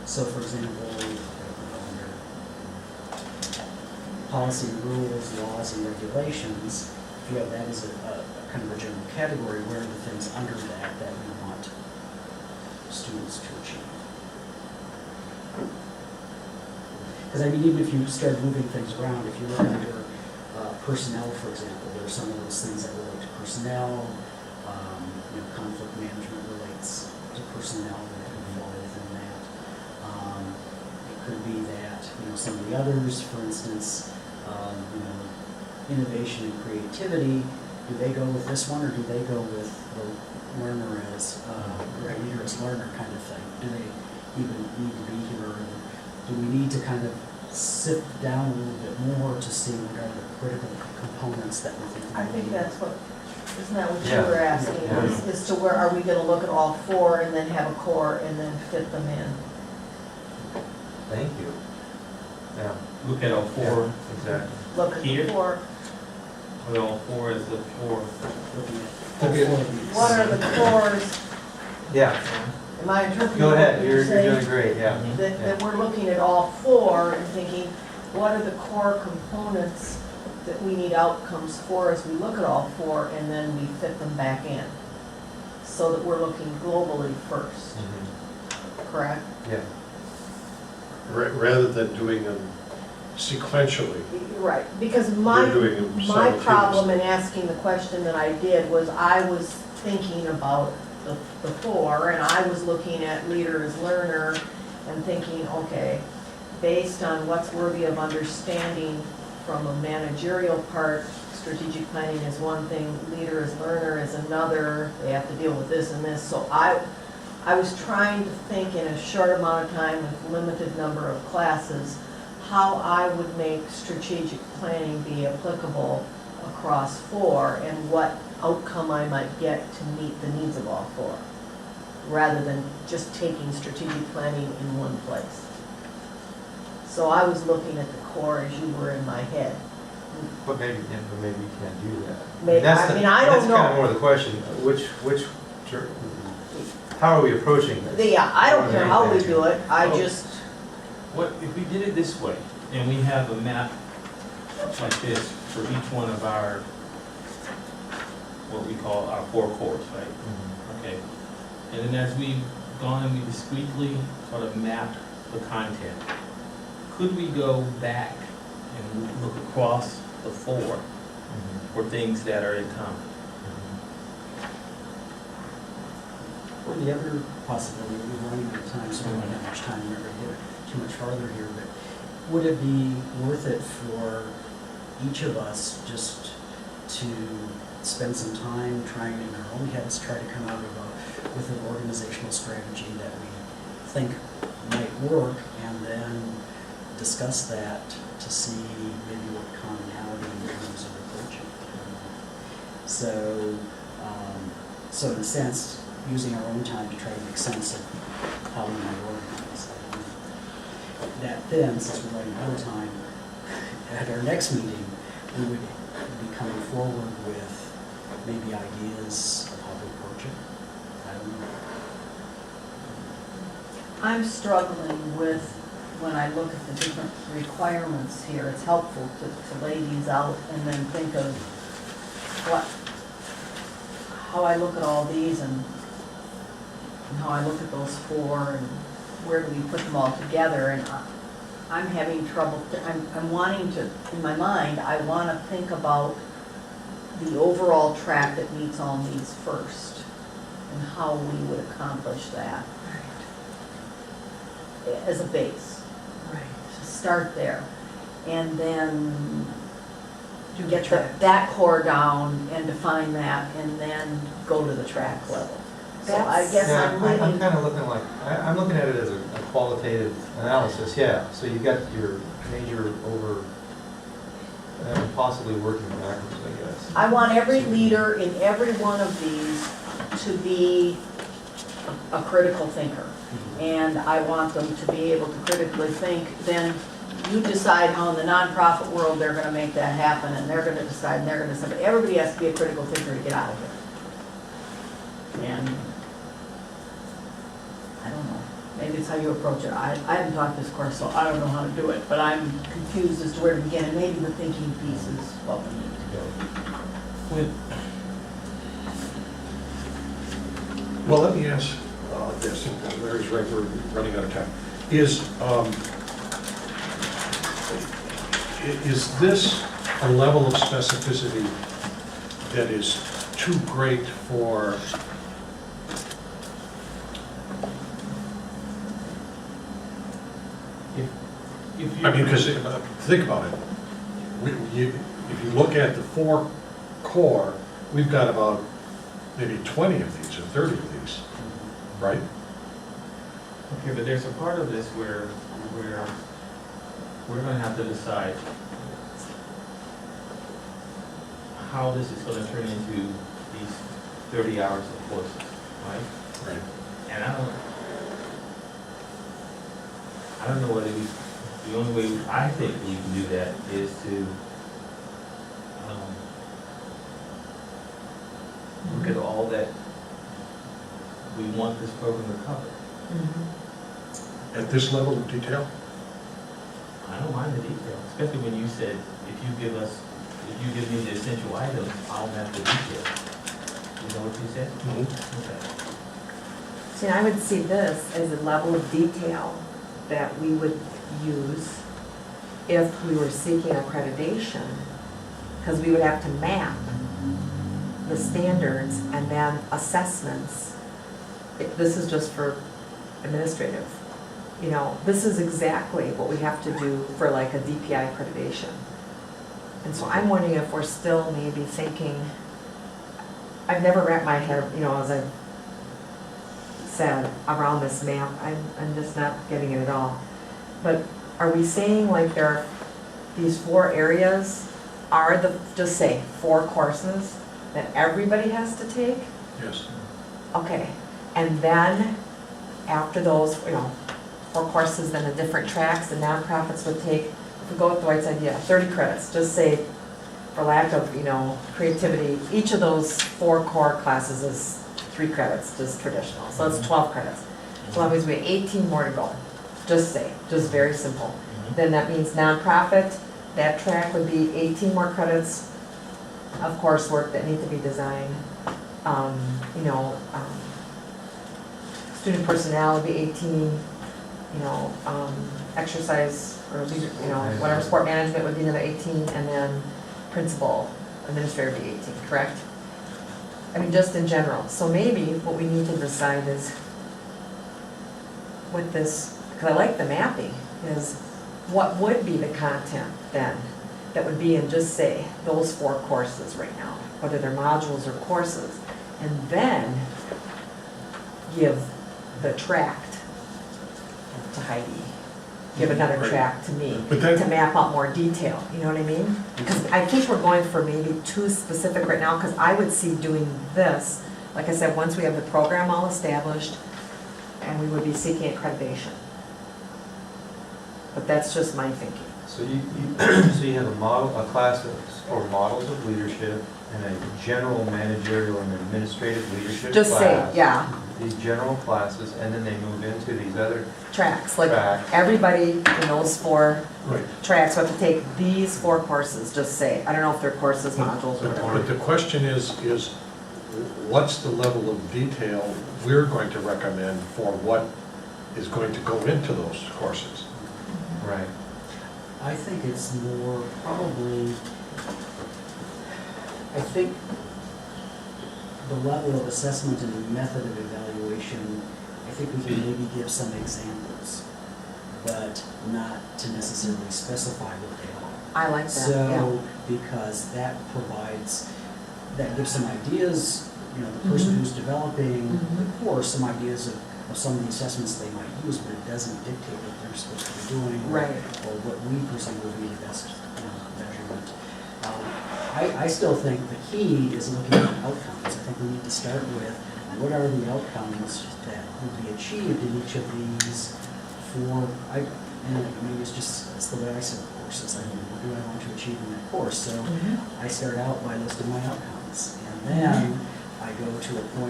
So for example, under policy, rules, laws, and regulations, if you have that as a kind of a general category, where are the things under that that we want students to achieve? Because I mean, even if you start moving things around, if you look under personnel, for example, there are some of those things that relate to personnel. Conflict management relates to personnel, and that could fall within that. It could be that some of the others, for instance, innovation and creativity. Do they go with this one, or do they go with the learner as leader as learner kind of thing? Do they even need to be here? And do we need to kind of sit down a little bit more to see what are the critical components that we think we I think need? that's what, isn't that what Yeah. you were asking? Yeah. Is to where are we going to look at all four and then have a core and then fit them in? Thank you. Yeah. Look at all four. Exactly. Look at Here? the four. Well, all four is the four. Looking at Okay. all four of these. What are the cores? Yeah. Am I interpreting Go ahead. what You're saying? doing great. Yeah. That we're looking at all four and thinking, what are the core components that we need outcomes for as we look at all four, and then we fit them back in? So that we're looking globally first, correct? Yeah. Rather than doing them sequentially. Right, because You're my doing them problem simultaneously. in asking the question that I did was I was thinking about the four, and I was looking at leader as learner and thinking, okay, based on what's worthy of understanding from a managerial part, strategic planning is one thing, leader as learner is another, they have to deal with this and this. So I was trying to think in a short amount of time with limited number of classes, how I would make strategic planning be applicable across four and what outcome I might get to meet the needs of all four, rather than just taking strategic planning in one place. So I was looking at the core as you were in my head. But maybe you can't do that. Maybe- That's I the- mean, I don't That's kind know. of more the question. How are we approaching this? Yeah, I don't care how we do it, I Oh. just, What, if we did it this way, and we have a map like this for each one of our, what we call our four cores, right? Okay. And then as we've gone and we discretely sort of mapped the content, could we go back and look across the four for things that are in common? Or the other possibility, we're running out of time, so we don't have much time, we're not going to get too much farther here, but would it be worth it for each of us just to spend some time trying in our own heads, try to come out with an organizational strategy that we think might work, and then discuss that to see maybe what commonality in terms of approaching? So in a sense, using our own time to try to make sense of how we might organize. That then, since we're running out of time, at our next meeting, we would be coming forward with maybe ideas of how to approach it. I don't know. I'm struggling with, when I look at the different requirements here, it's helpful to lay these out and then think of how I look at all these and how I look at those four and where do we put them all together. And I'm having trouble, I'm wanting to, in my mind, I want to think about the overall track that meets all needs first and how we would accomplish that as a base. Right. To start there, and then Do the get track. that core down and define that, and then go to the track level. So I guess Yeah, I'm I'm leaning, kind of looking I'm looking at it as a qualitative analysis, yeah. So you got your major over, and possibly working backwards, I guess. I want every leader in every one of these to be a critical thinker. And I want them to be able to critically think, then you decide how in the nonprofit world they're gonna make that happen, and they're gonna decide, and they're gonna decide, but everybody has to be a critical thinker to get out of here. And I don't know, maybe maybe it's how you approach it. I haven't taught this course, so I don't know how to do it, but I'm confused as to where to begin, and maybe the thinking piece is what we need to do. With, Well, let me ask this, and Larry's right, we're running out of time. Is this a level of specificity that is too great for, if you. I mean, because think about it. If you look at the 4 core, we've got about maybe 20 of these or 30 of these, right? Okay, but there's a part of this where we're gonna have to decide how this is gonna turn into these 30 hours of courses, right? Right. And I don't know whether the only way I think we can do that is to look at all that we want this program to cover. At this level of detail? I don't mind the detail, especially when you said, if you give me the essential items, I'll have the detail. You know what you said? Okay. See, I would see this as a level of detail that we would use if we were seeking accreditation, because we would have to map the standards and then assessments. This is just for administrative. You know, this is exactly what we have to do for like a DPI accreditation. And so I'm wondering if we're still maybe thinking, I've never wrapped my head, you know, as I've said, around this map. I'm just not getting it at all. But are we saying like there are these 4 areas are the, just say, 4 courses that everybody has to take? Yes. Okay, and then after those, you know, 4 courses, then the different tracks, the nonprofits would take, if we go with Dwight's idea, 30 credits, just say, for lack of, you know, creativity, each of those 4 core classes is 3 credits, just traditional, so that's 12 credits. So that means we have 18 more to go, just say, just very simple. Then that means nonprofit, that track would be 18 more credits of coursework that need to be designed. You know, student personnel would be 18, you know, exercise or leader, you know, whatever, sport management would be another 18, and then principal, administrator would be 18, correct? I mean, just in general. So maybe what we need to decide is with this, because I like the mapping, is what would be the content then that would be in, just say, those 4 courses right now, whether they're modules or courses, and then give the tract to Heidi, give another Right. tract to me, But then- to map out more detail, you know what I mean? Because I think we're going for maybe too specific right now, because I would see doing this, like I said, once we have the program all established, and we would be seeking accreditation. But that's just my thinking. So so you have a model, a class for models of leadership and a general managerial and administrative leadership Just say, class. yeah, These general classes, and then they move into these other tracks, like tracks. everybody in those 4 Right. tracks would have to take these 4 courses, just say, I don't know if they're courses, modules, or But whatever. the question is what's the level of detail we're going to recommend for what is going to go into those courses? Right. I think it's more probably, I think the level of assessment and the method of evaluation, I think we can maybe give some examples, but not to necessarily specify what they are. I like that, yeah. So, because that provides, that gives some ideas, you know, the person Mhm. who's developing Mhm. the course, some ideas of some of the assessments they might use, but it doesn't dictate what they're supposed to be doing. Right. Or what we perceive would be the best, you know, measurement. I still think the key is looking at outcomes. I think we need to start with what are the outcomes that would be achieved in each of these 4, and I mean, it's the way I set courses. I mean, what do I want to achieve in that course? So Mhm. I start out by listing my outcomes, and then I go to a point